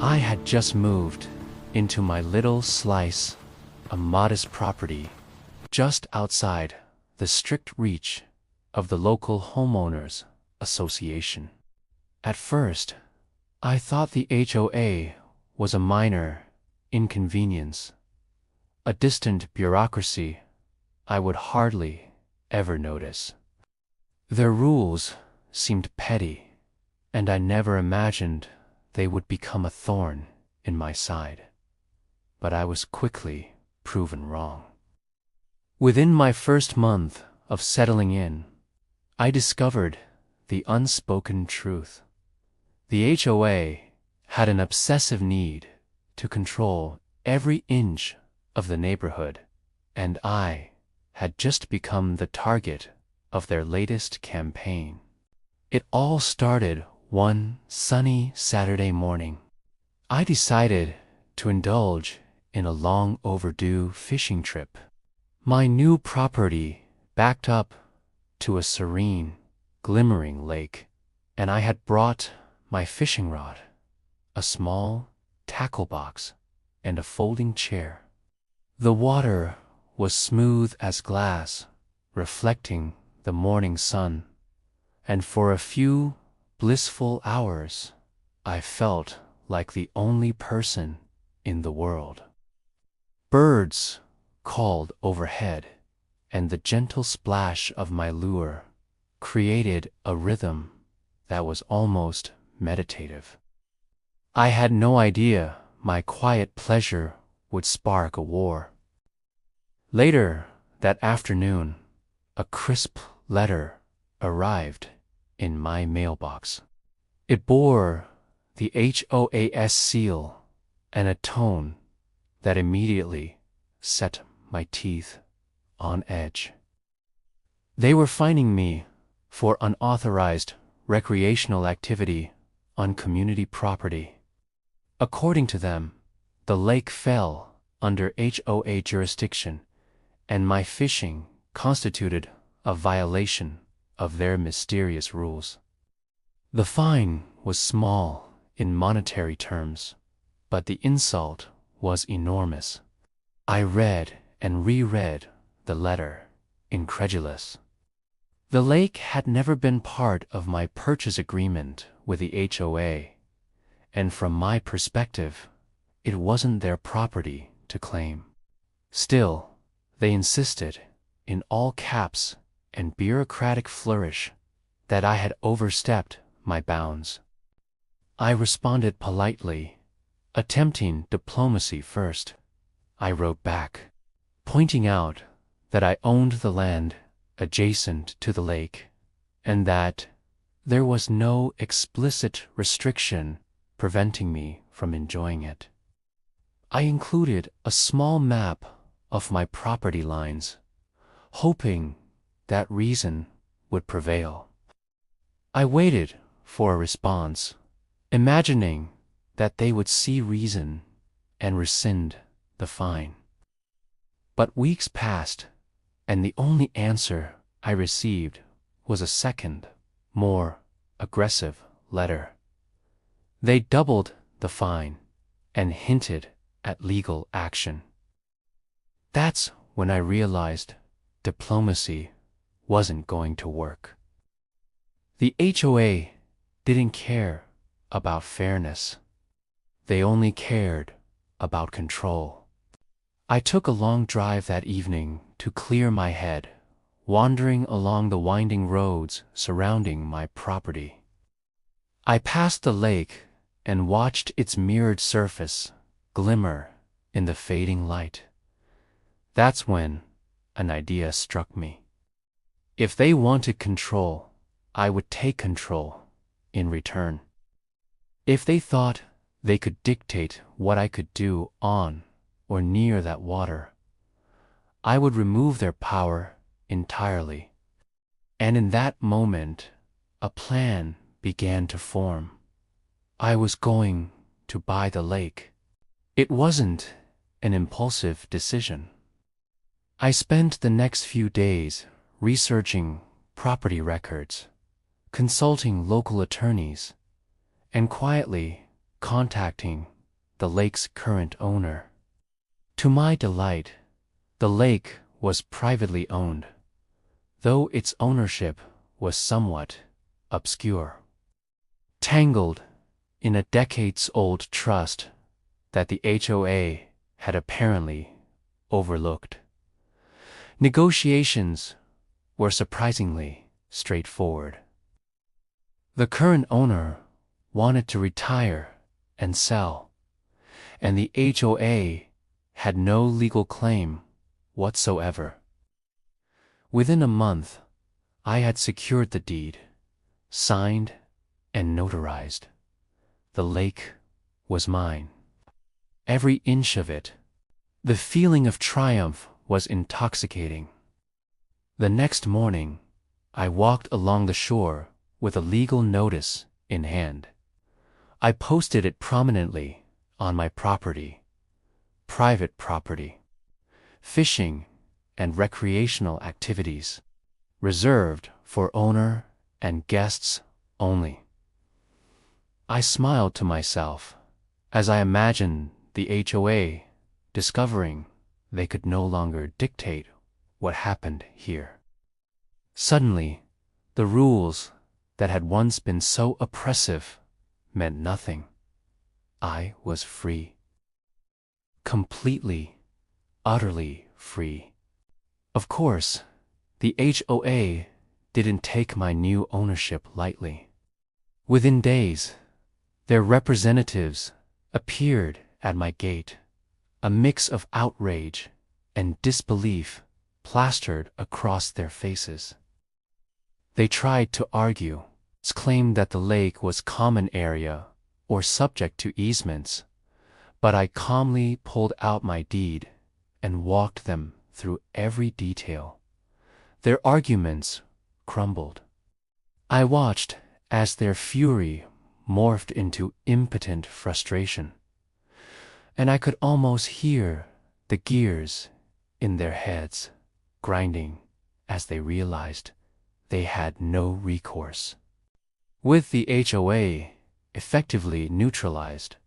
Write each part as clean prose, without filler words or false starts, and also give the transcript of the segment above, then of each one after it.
I had just moved into my little slice, a modest property, just outside the strict reach of the local homeowners association. At first, I thought the HOA was a minor inconvenience, a distant bureaucracy I would hardly ever notice. Their rules seemed petty, and I never imagined they would become a thorn in my side. But I was quickly proven wrong. Within my first month of settling in, I discovered the unspoken truth. The HOA had an obsessive need to control every inch of the neighborhood, and I had just become the target of their latest campaign. It all started one sunny Saturday morning. I decided to indulge in a long overdue fishing trip. My new property backed up to a serene, glimmering lake, and I had brought my fishing rod, a small tackle box, and a folding chair. The water was smooth as glass, reflecting the morning sun, and for a few blissful hours, I felt like the only person in the world. Birds called overhead, and the gentle splash of my lure created a rhythm that was almost meditative. I had no idea my quiet pleasure would spark a war. Later that afternoon, a crisp letter arrived in my mailbox. It bore the HOAS seal and a tone that immediately set my teeth on edge. They were fining me for unauthorized recreational activity on community property. According to them, the lake fell under HOA jurisdiction, and my fishing constituted a violation of their mysterious rules. The fine was small in monetary terms, but the insult was enormous. I read and reread the letter, incredulous. The lake had never been part of my purchase agreement with the HOA, and from my perspective, it wasn't their property to claim. Still, they insisted, in all caps and bureaucratic flourish, that I had overstepped my bounds. I responded politely, attempting diplomacy first. I wrote back, pointing out that I owned the land adjacent to the lake, and that there was no explicit restriction preventing me from enjoying it. I included a small map of my property lines, hoping that reason would prevail. I waited for a response, imagining that they would see reason and rescind the fine. But weeks passed, and the only answer I received was a second, more aggressive letter. They doubled the fine and hinted at legal action. That's when I realized diplomacy wasn't going to work. The HOA didn't care about fairness. They only cared about control. I took a long drive that evening to clear my head, wandering along the winding roads surrounding my property. I passed the lake and watched its mirrored surface glimmer in the fading light. That's when an idea struck me. If they wanted control, I would take control in return. If they thought they could dictate what I could do on or near that water, I would remove their power entirely. And in that moment, a plan began to form. I was going to buy the lake. It wasn't an impulsive decision. I spent the next few days researching property records, consulting local attorneys, and quietly contacting the lake's current owner. To my delight, the lake was privately owned, though its ownership was somewhat obscure. Tangled in a decades-old trust that the HOA had apparently overlooked. Negotiations were surprisingly straightforward. The current owner wanted to retire and sell, and the HOA had no legal claim whatsoever. Within a month, I had secured the deed, signed and notarized. The lake was mine. Every inch of it. The feeling of triumph was intoxicating. The next morning, I walked along the shore with a legal notice in hand. I posted it prominently on my property, private property, fishing and recreational activities, reserved for owner and guests only. I smiled to myself as I imagined the HOA discovering they could no longer dictate what happened here. Suddenly, the rules that had once been so oppressive meant nothing. I was free. Completely, utterly free. Of course, the HOA didn't take my new ownership lightly. Within days, their representatives appeared at my gate, a mix of outrage and disbelief plastered across their faces. They tried to argue, claimed that the lake was common area or subject to easements, but I calmly pulled out my deed and walked them through every detail. Their arguments crumbled. I watched as their fury morphed into impotent frustration, and I could almost hear the gears in their heads grinding as they realized they had no recourse. With the HOA effectively neutralized,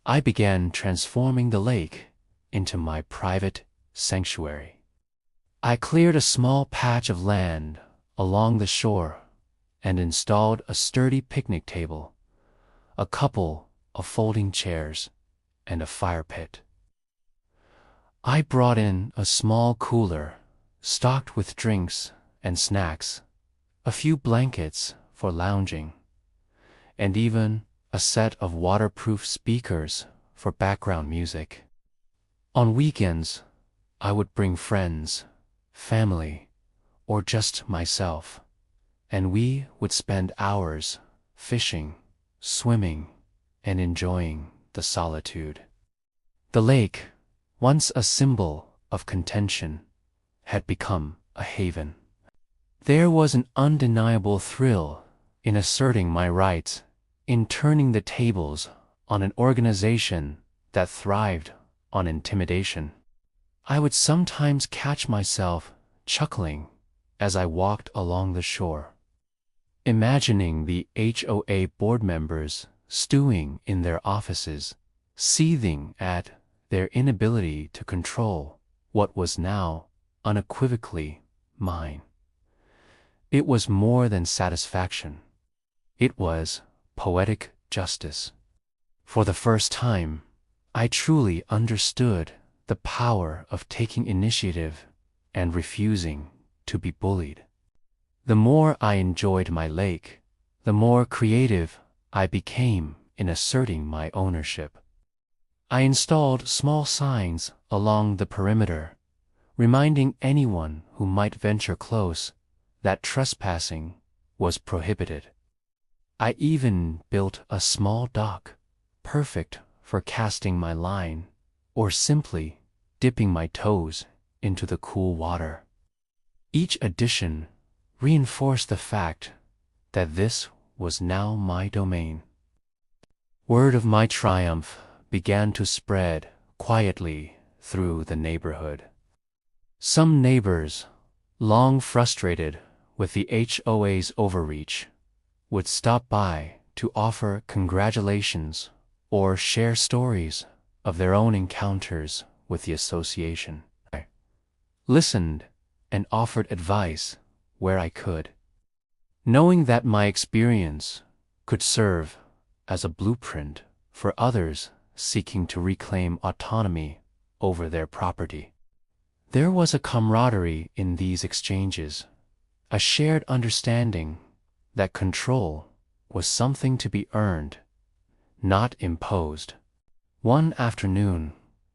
I began transforming the lake into my private sanctuary. I cleared a small patch of land along the shore and installed a sturdy picnic table, a couple of folding chairs, and a fire pit. I brought in a small cooler stocked with drinks and snacks, a few blankets for lounging, and even a set of waterproof speakers for background music. On weekends, I would bring friends, family, or just myself, and we would spend hours fishing, swimming, and enjoying the solitude. The lake, once a symbol of contention, had become a haven. There was an undeniable thrill in asserting my rights, in turning the tables on an organization that thrived on intimidation. I would sometimes catch myself chuckling as I walked along the shore, imagining the HOA board members stewing in their offices, seething at their inability to control what was now unequivocally mine. It was more than satisfaction. It was poetic justice. For the first time, I truly understood the power of taking initiative and refusing to be bullied. The more I enjoyed my lake, the more creative I became in asserting my ownership. I installed small signs along the perimeter, reminding anyone who might venture close that trespassing was prohibited. I even built a small dock, perfect for casting my line or simply dipping my toes into the cool water. Each addition reinforced the fact that this was now my domain. Word of my triumph began to spread quietly through the neighborhood. Some neighbors, long frustrated with the HOA's overreach, would stop by to offer congratulations or share stories of their own encounters with the association. I listened and offered advice where I could, knowing that my experience could serve as a blueprint for others seeking to reclaim autonomy over their property. There was a camaraderie in these exchanges, a shared understanding that control was something to be earned, not imposed. One afternoon,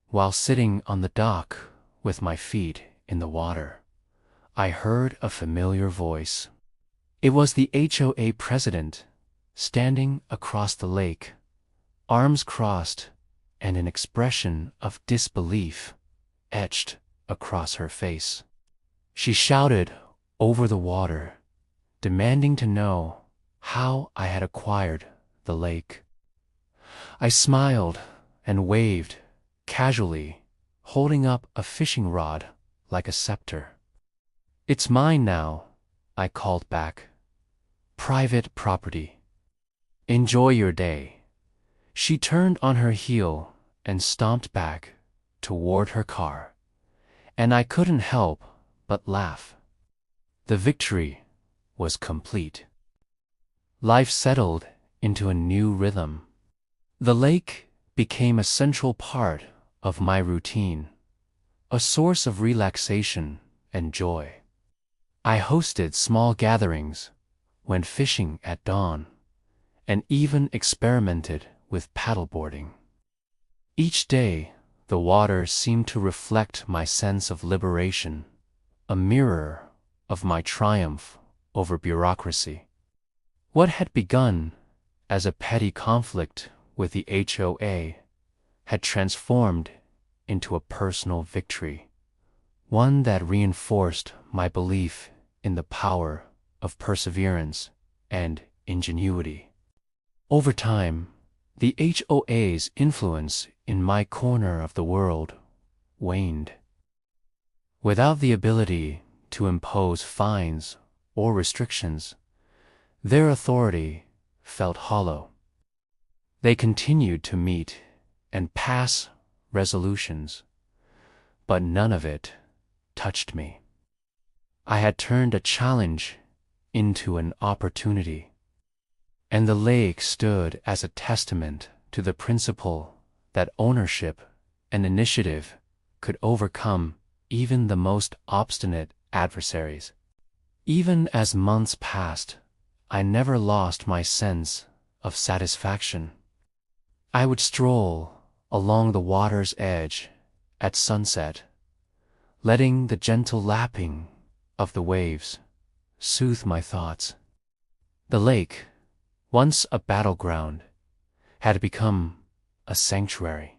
while sitting on the dock with my feet in the water, I heard a familiar voice. It was the HOA president, standing across the lake, arms crossed and an expression of disbelief etched across her face. She shouted over the water, demanding to know how I had acquired the lake. I smiled and waved casually, holding up a fishing rod like a scepter. "It's mine now," I called back. "Private property. Enjoy your day." She turned on her heel and stomped back toward her car, and I couldn't help but laugh. The victory was complete. Life settled into a new rhythm. The lake became a central part of my routine, a source of relaxation and joy. I hosted small gatherings, went fishing at dawn, and even experimented with paddleboarding. Each day, the water seemed to reflect my sense of liberation, a mirror of my triumph over bureaucracy. What had begun as a petty conflict with the HOA had transformed into a personal victory, one that reinforced my belief in the power of perseverance and ingenuity. Over time, the HOA's influence in my corner of the world waned. Without the ability to impose fines or restrictions, their authority felt hollow. They continued to meet and pass resolutions, but none of it touched me. I had turned a challenge into an opportunity, and the lake stood as a testament to the principle that ownership and initiative could overcome even the most obstinate adversaries. Even as months passed, I never lost my sense of satisfaction. I would stroll along the water's edge at sunset, letting the gentle lapping of the waves soothe my thoughts. The lake, once a battleground, had become a sanctuary.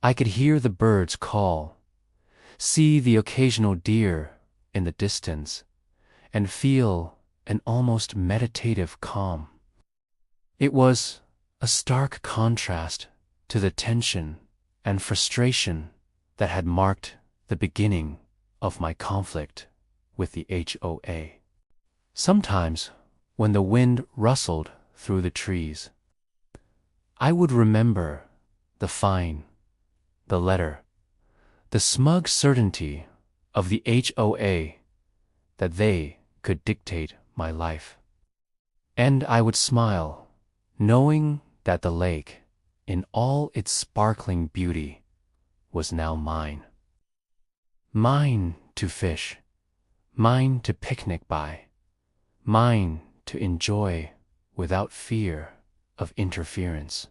I could hear the birds call, see the occasional deer in the distance, and feel an almost meditative calm. It was a stark contrast to the tension and frustration that had marked the beginning of my conflict with the HOA. Sometimes, when the wind rustled through the trees, I would remember the fine, the letter, the smug certainty of the HOA that they could dictate my life. And I would smile, knowing that the lake, in all its sparkling beauty, was now mine. Mine to fish, mine to picnic by, mine to enjoy without fear of interference.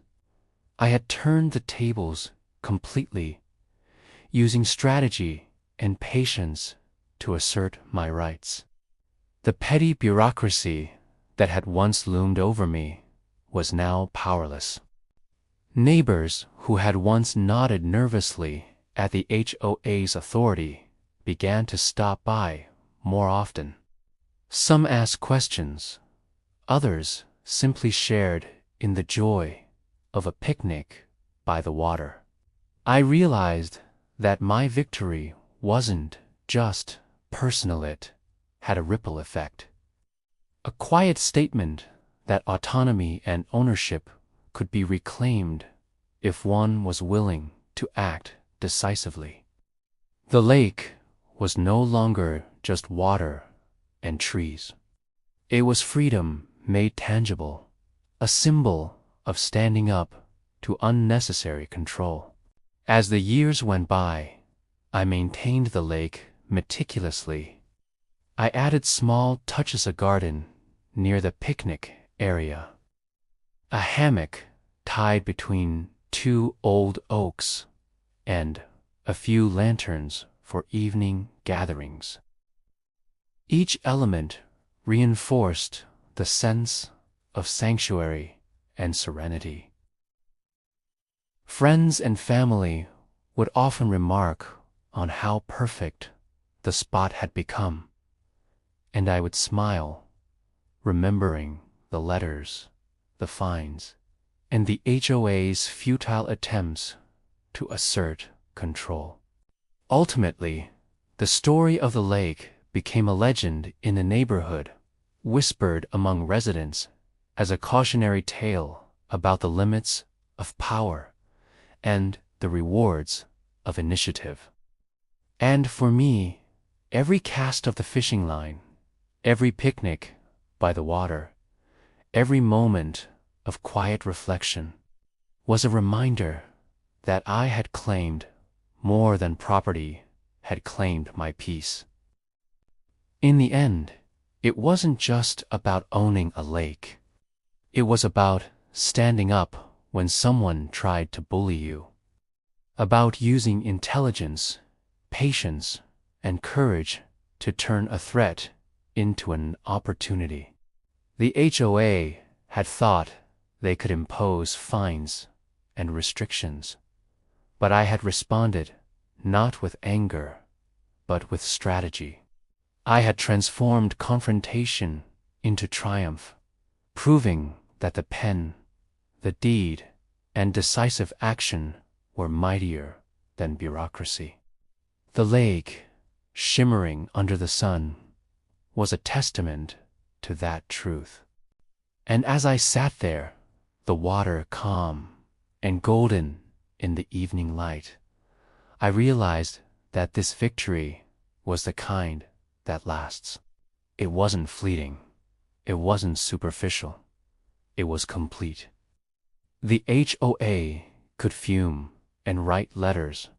I had turned the tables completely, using strategy and patience to assert my rights. The petty bureaucracy that had once loomed over me was now powerless. Neighbors who had once nodded nervously at the HOA's authority began to stop by more often. Some asked questions, others simply shared in the joy of a picnic by the water. I realized that my victory wasn't just personal, it had a ripple effect. A quiet statement that autonomy and ownership could be reclaimed if one was willing to act decisively. The lake was no longer just water and trees. It was freedom made tangible, a symbol of standing up to unnecessary control. As the years went by, I maintained the lake meticulously. I added small touches of garden near the picnic area, a hammock tied between two old oaks, and a few lanterns for evening gatherings. Each element reinforced the sense of sanctuary and serenity. Friends and family would often remark on how perfect the spot had become, and I would smile, remembering the letters, the fines, and the HOA's futile attempts to assert control. Ultimately, the story of the lake became a legend in the neighborhood, whispered among residents as a cautionary tale about the limits of power and the rewards of initiative. And for me, every cast of the fishing line, every picnic by the water, every moment of quiet reflection was a reminder that I had claimed more than property had claimed my peace. In the end, it wasn't just about owning a lake. It was about standing up when someone tried to bully you, about using intelligence, patience, and courage to turn a threat into an opportunity. The HOA had thought they could impose fines and restrictions, but I had responded not with anger, but with strategy. I had transformed confrontation into triumph, proving that the pen, the deed, and decisive action were mightier than bureaucracy. The lake, shimmering under the sun, was a testament to that truth. And as I sat there, the water calm and golden in the evening light, I realized that this victory was the kind that lasts. It wasn't fleeting. It wasn't superficial. It was complete. The HOA could fume and write letters,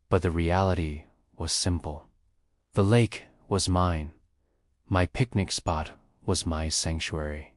but the reality was simple. The lake was mine. My picnic spot was my sanctuary.